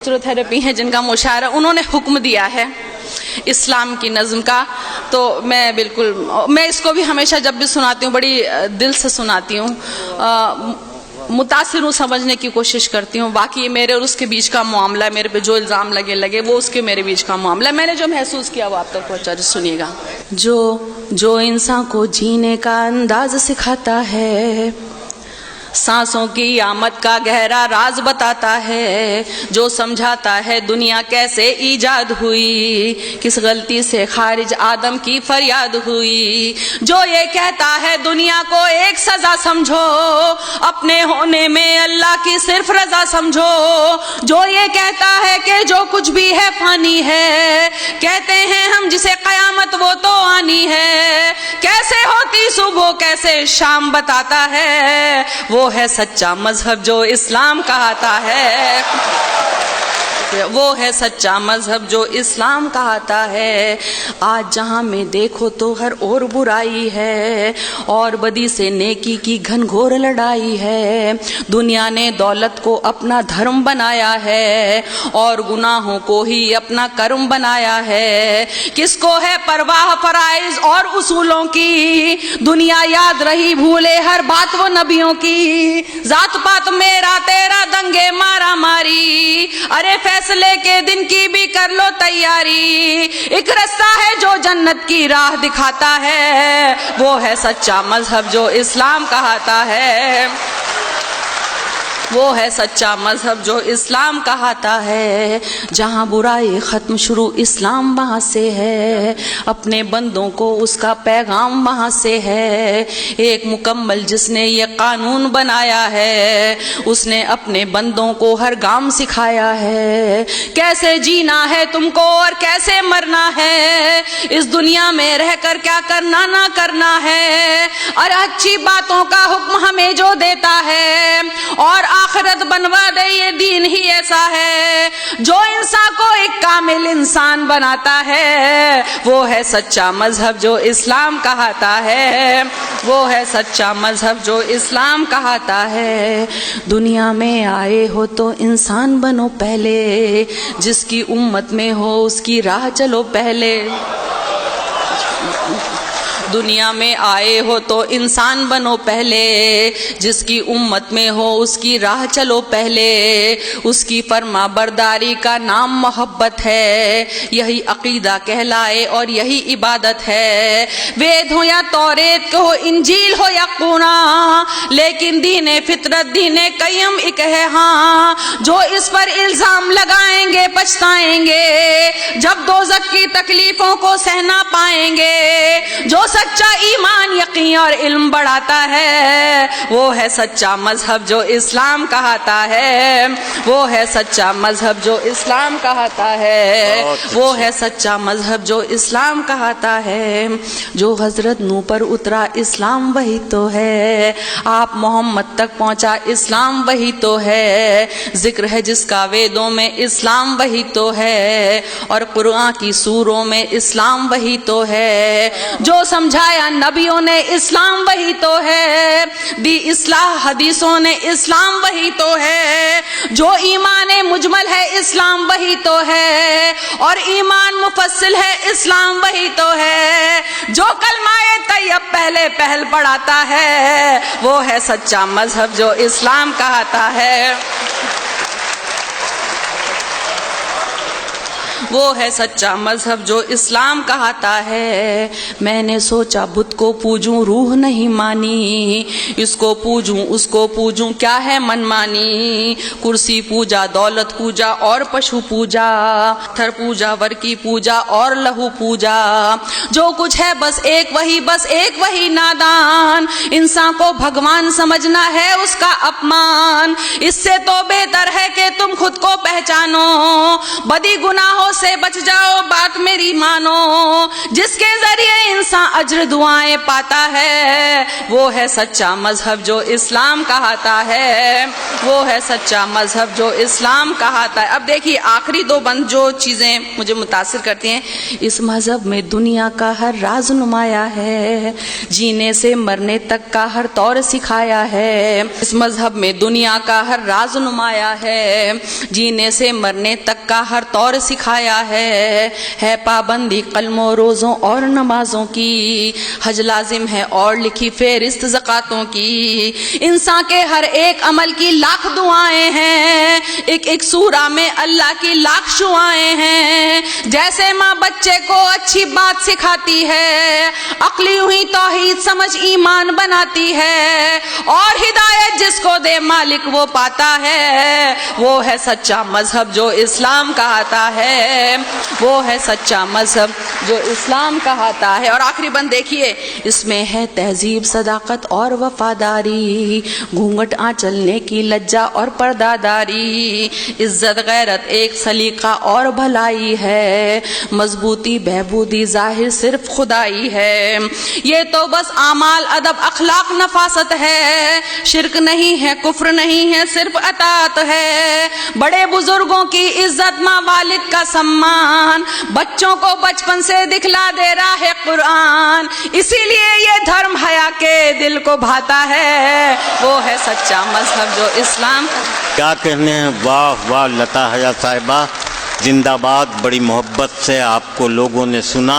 Therapy हैं जिनका मुशायरा उन्होंने हुक्म दिया है इस्लाम की नज़्म का, तो मैं इसको भी हमेशा जब भी सुनाती हूँ बड़ी दिल से सुनाती हूँ, मुतासिर हूँ, समझने की कोशिश करती हूँ। बाकी मेरे और उसके बीच का मामला है, मेरे पे जो इल्ज़ाम लगे वो उसके मेरे बीच का मामला है। मैंने जो महसूस किया वो आप तक पहुँचा, सुनिएगा। जो इंसान को जीने का अंदाज सिखाता है, सांसों की आमद का गहरा राज बताता है, जो समझाता है दुनिया कैसे ईजाद हुई, किस गलती से खारिज आदम की फरियाद हुई, जो ये कहता है दुनिया को एक सजा समझो, अपने होने में अल्लाह की सिर्फ रजा समझो, जो ये कहता है कि जो कुछ भी है फानी है, कहते हैं हम जिसे कयामत वो तो आनी है, कैसे होती सुबह कैसे शाम बताता है, वो है सच्चा मजहब जो इस्लाम कहता है, वो है सच्चा मजहब जो इस्लाम कहता है। आज जहां में देखो तो हर और बुराई है, और बदी से नेकी की घनघोर लड़ाई है, दुनिया ने दौलत को अपना धर्म बनाया है, और गुनाहों को ही अपना कर्म बनाया है, किसको है परवाह फराइज और उसूलों की, दुनिया याद रही भूले हर बात वो नबियों की, जात पात मेरा तेरा दंगे मारा मारी, अरे फैसले के दिन की भी कर लो तैयारी, एक रास्ता है जो जन्नत की राह दिखाता है, वो है सच्चा मजहब जो इस्लाम कहता है, वो है सच्चा मजहब जो इस्लाम कहता है। जहाँ बुराई ख़त्म शुरू इस्लाम वहाँ से है, अपने बंदों को उसका पैगाम वहाँ से है, एक मुकम्मल जिसने ये कानून बनाया है, उसने अपने बंदों को हर काम सिखाया है, कैसे जीना है तुमको और कैसे मरना है, इस दुनिया में रहकर क्या करना ना करना है, और अच्छी बातों का हुक्म हमें जो देता है, और आखिरत बनवा दे ये दीन ही ऐसा है, जो इंसान को एक कामिल इंसान बनाता है, वो है सच्चा मजहब जो इस्लाम कहता है, वो है सच्चा मजहब जो इस्लाम कहता है। दुनिया में आए हो तो इंसान बनो पहले, जिसकी उम्मत में हो उसकी राह चलो पहले, दुनिया में आए हो तो इंसान बनो पहले, जिसकी उम्मत में हो उसकी राह चलो पहले, उसकी फर्मा बरदारी का नाम मोहब्बत है, यही अकीदा कहलाए और यही इबादत है, वेद हो या तौरेत हो इंजील हो या कुरान, लेकिन दीने फितरत दीने कय्यम एक है हाँ, जो इस पर इल्जाम लगाएंगे पछताएंगे, जब दोज़ख की तकलीफों को सहना पाएंगे, जो सच्चा ईमान यकीन और इल्म बढ़ाता है, वो है सच्चा मजहब जो इस्लाम कहता है, वो है सच्चा मजहब जो इस्लाम कहता है, वो है सच्चा मजहब जो इस्लाम कहता है। जो हजरत नूह पर उतरा इस्लाम वही तो है, आप मोहम्मद तक पहुंचा इस्लाम वही तो है, जिक्र है जिसका वेदों में इस्लाम वही तो है, और कुरान की सूरों में इस्लाम वही तो है, जो समझाया नबियों ने इस्लाम वही तो है, दी इस्लाह हदीसों ने इस्लाम वही तो है, जो ईमान मुजमल है इस्लाम वही तो है, और ईमान मुफस्सिल है इस्लाम वही तो है, जो कलमाए तैयब पहले पहल पढ़ाता है, वो है सच्चा मजहब जो इस्लाम कहता है, वो है सच्चा मजहब जो इस्लाम कहता है। मैंने सोचा बुत को पूजूं रूह नहीं मानी, इसको पूजूं उसको पूजूं क्या है मनमानी, कुर्सी पूजा दौलत पूजा और पशु पूजा, थर पूजा वर की पूजा और लहू पूजा, जो कुछ है बस एक वही नादान, इंसान को भगवान समझना है उसका अपमान, इससे तो बेहतर है कि तुम खुद को पहचानो, बदी गुनाहों سے بچ جاؤ، بات میری مانو، جس کے ذریعے انسان اجر دعائیں پاتا ہے، وہ ہے سچا مذہب جو اسلام کہاتا ہے، وہ ہے سچا مذہب جو اسلام کہاتا ہے۔ اب دیکھیے آخری دو بند جو چیزیں مجھے متاثر کرتی ہیں، اس مذہب میں دنیا کا ہر راز نمایا ہے، جینے سے مرنے تک کا ہر طور سکھایا ہے۔ اس مذہب میں دنیا کا ہر راز نمایا ہے، جینے سے مرنے تک کا ہر طور سکھایا ہے پابندی قلموں روزوں اور نمازوں کی، حج لازم ہے اور لکھی فہرست زکاتوں کی، انسان کے ہر ایک عمل کی لاکھ دعائیں ہیں، ایک ایک سورہ میں اللہ کی لاکھ شعائیں ہیں، جیسے ماں بچے کو اچھی بات سکھاتی ہے، عقلی ہوئی توحید سمجھ ایمان بناتی ہے، اور ہدایت جس کو دے مالک وہ پاتا ہے، وہ ہے سچا مذہب جو اسلام کہاتا ہے، وہ ہے سچا مذہب جو اسلام کہاتا ہے۔ اور آخری بند دیکھیے، اس میں ہے تہذیب صداقت اور وفاداری، گھونگھٹ آنچلنے کی لجا اور پردہ داری، عزت غیرت ایک سلیقہ اور بھلائی ہے، مضبوطی بہبودی ظاہر صرف خدائی ہے، یہ تو بس اعمال ادب اخلاق نفاست ہے، شرک نہیں ہے کفر نہیں ہے صرف اطاعت ہے، بڑے بزرگوں کی عزت ماں والد کا سمان، بچوں کو بچپن سے دکھلا دے رہا ہے قرآن، اسی لیے یہ دھرم حیا کے دل کو بھاتا ہے، وہ ہے سچا مذہب جو اسلام۔ کیا کہنے ہیں، واہ واہ لتا حیا صاحبہ، زندہ باد۔ بڑی محبت سے آپ کو لوگوں نے سنا۔